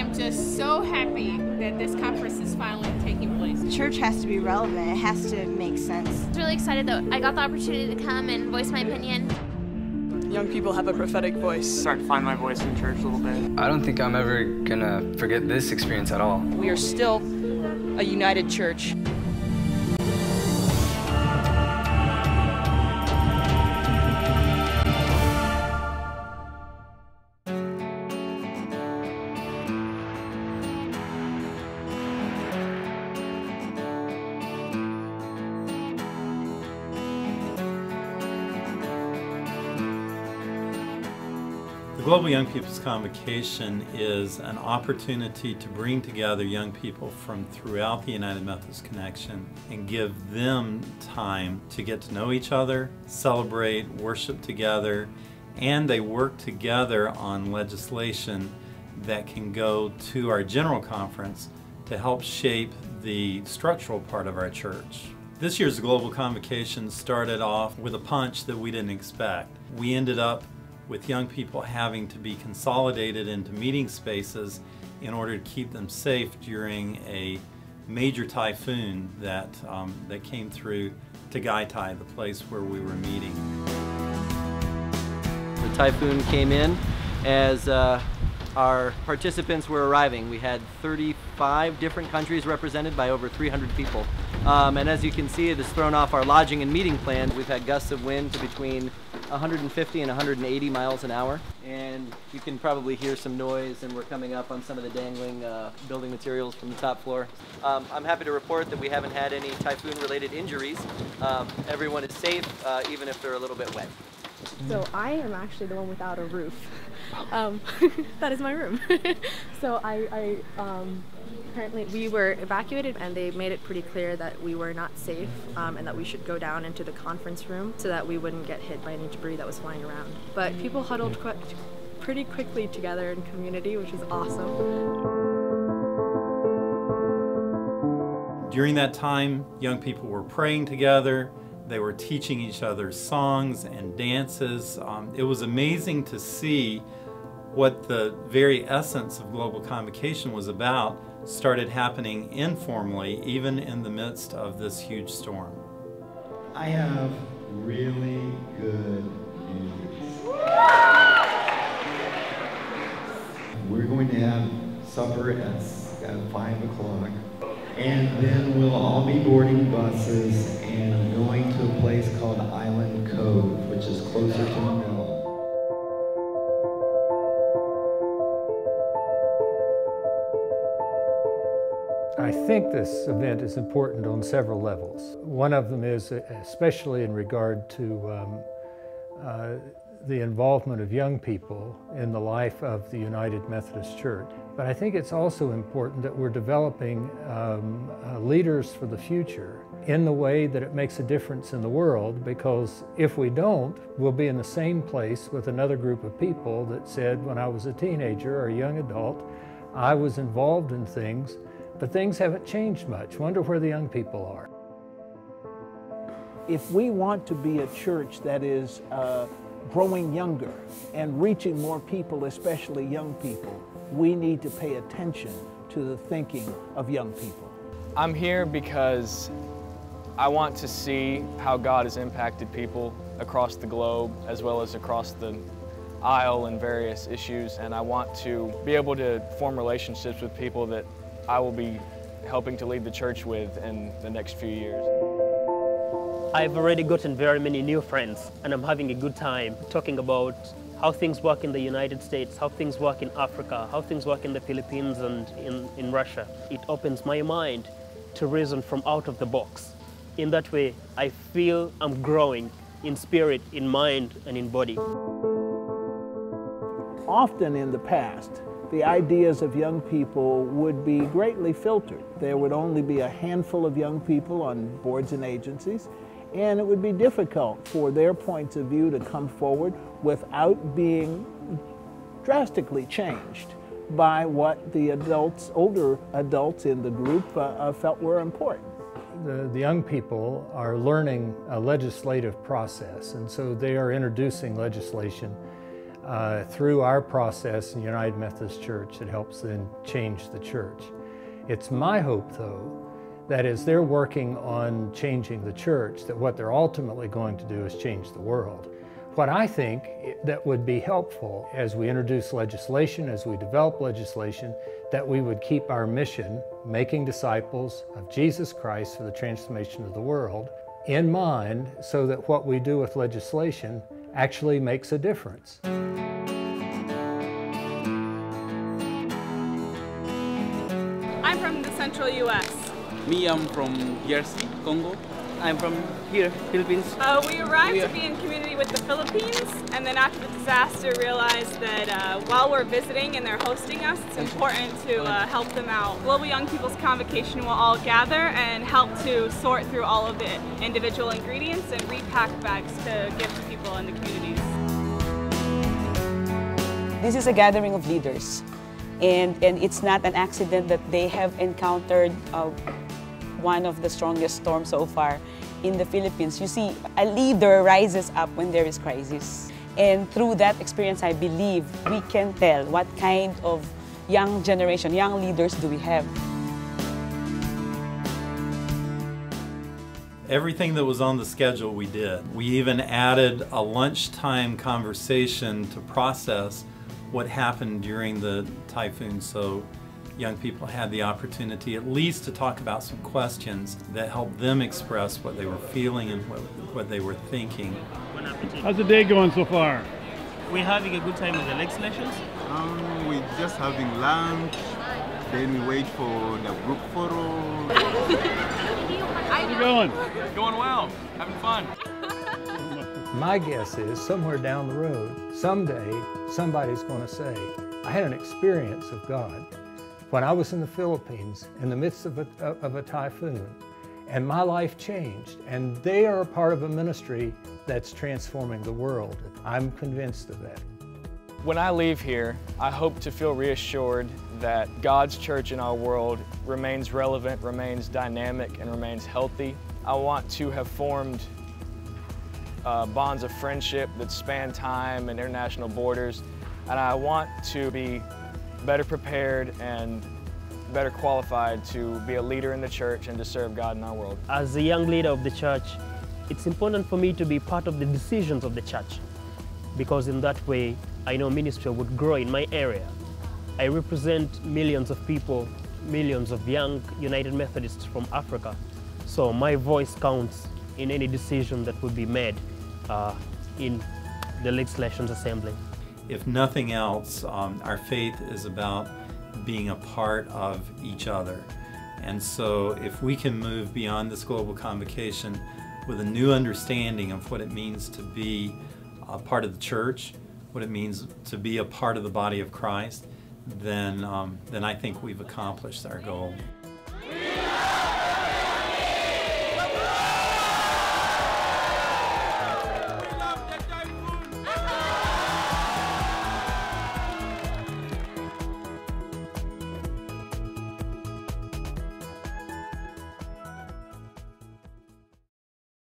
I'm just so happy that this conference is finally taking place. Church has to be relevant. It has to make sense. I was really excited that I got the opportunity to come and voice my opinion. Young people have a prophetic voice. Starting to find my voice in church a little bit. I don't think I'm ever gonna forget this experience at all. We are still a united church. The Global Young People's Convocation is an opportunity to bring together young people from throughout the United Methodist Connection and give them time to get to know each other, celebrate, worship together, and they work together on legislation that can go to our General Conference to help shape the structural part of our church. This year's Global Convocation started off with a punch that we didn't expect. We ended up with young people having to be consolidated into meeting spaces in order to keep them safe during a major typhoon that came through Tagaytay, the place where we were meeting. The typhoon came in as our participants were arriving. We had 35 different countries represented by over 300 people. And as you can see, it has thrown off our lodging and meeting plan. We've had gusts of wind to between 150 and 180 miles an hour. And you can probably hear some noise, and we're coming up on some of the dangling building materials from the top floor. I'm happy to report that we haven't had any typhoon-related injuries. Everyone is safe, even if they're a little bit wet. So I am actually the one without a roof. That is my room. So apparently we were evacuated, and they made it pretty clear that we were not safe and that we should go down into the conference room so that we wouldn't get hit by any debris that was flying around. But people huddled pretty quickly together in community, which is awesome. During that time, young people were praying together. They were teaching each other songs and dances. It was amazing to see what the very essence of Global Convocation was about started happening informally, even in the midst of this huge storm. I have really good news. We're going to have supper at 5 o'clock, and then we'll all be boarding buses and going to a place called Island Cove, which is closer to the mill. I think this event is important on several levels. One of them is especially in regard to the involvement of young people in the life of the United Methodist Church. But I think it's also important that we're developing leaders for the future in the way that it makes a difference in the world, because if we don't, we'll be in the same place with another group of people that said, when I was a teenager or a young adult, I was involved in things, but things haven't changed much. Wonder where the young people are. If we want to be a church that is growing younger and reaching more people, especially young people, we need to pay attention to the thinking of young people. I'm here because I want to see how God has impacted people across the globe as well as across the aisle in various issues, and I want to be able to form relationships with people that I will be helping to lead the church with in the next few years. I've already gotten very many new friends, and I'm having a good time talking about how things work in the United States, how things work in Africa, how things work in the Philippines and in Russia. It opens my mind to reason from out of the box. In that way, I feel I'm growing in spirit, in mind, and in body. Often in the past, the ideas of young people would be greatly filtered. There would only be a handful of young people on boards and agencies, and it would be difficult for their points of view to come forward without being drastically changed by what the adults, older adults in the group felt were important. The young people are learning a legislative process, and so they are introducing legislation through our process in United Methodist Church that helps then change the church. It's my hope, though, that as they're working on changing the church, that what they're ultimately going to do is change the world. What I think that would be helpful as we introduce legislation, as we develop legislation, that we would keep our mission, making disciples of Jesus Christ for the transformation of the world, in mind, so that what we do with legislation actually makes a difference. I'm from the central U.S. Me, I'm from DRC, Congo. I'm from here, Philippines. We arrived to be in community with the Philippines, and then after the disaster realized that while we're visiting and they're hosting us, it's important to help them out. Global Young People's Convocation will all gather and help to sort through all of the individual ingredients and repack bags to give to people in the communities. This is a gathering of leaders, and it's not an accident that they have encountered one of the strongest storms so far in the Philippines. You see, a leader rises up when there is crisis. And through that experience, I believe we can tell what kind of young generation, young leaders do we have. Everything that was on the schedule we did. We even added a lunchtime conversation to process what happened during the typhoon, so young people had the opportunity at least to talk about some questions that helped them express what they were feeling and what they were thinking. How's the day going so far? We're having a good time with the legislations. We're just having lunch, then we wait for the group photo. How's it going? Going well, having fun. My guess is somewhere down the road, someday, somebody's going to say, I had an experience of God when I was in the Philippines in the midst of a typhoon, and my life changed, and they are a part of a ministry that's transforming the world. I'm convinced of that. When I leave here, I hope to feel reassured that God's church in our world remains relevant, remains dynamic, and remains healthy. I want to have formed bonds of friendship that span time and international borders, and I want to be better prepared and better qualified to be a leader in the church and to serve God in our world. As a young leader of the church, it's important for me to be part of the decisions of the church, because in that way I know ministry would grow in my area. I represent millions of people, millions of young United Methodists from Africa, so my voice counts in any decision that would be made in the Legislations Assembly. If nothing else, our faith is about being a part of each other. And so if we can move beyond this global convocation with a new understanding of what it means to be a part of the church, what it means to be a part of the body of Christ, then I think we've accomplished our goal.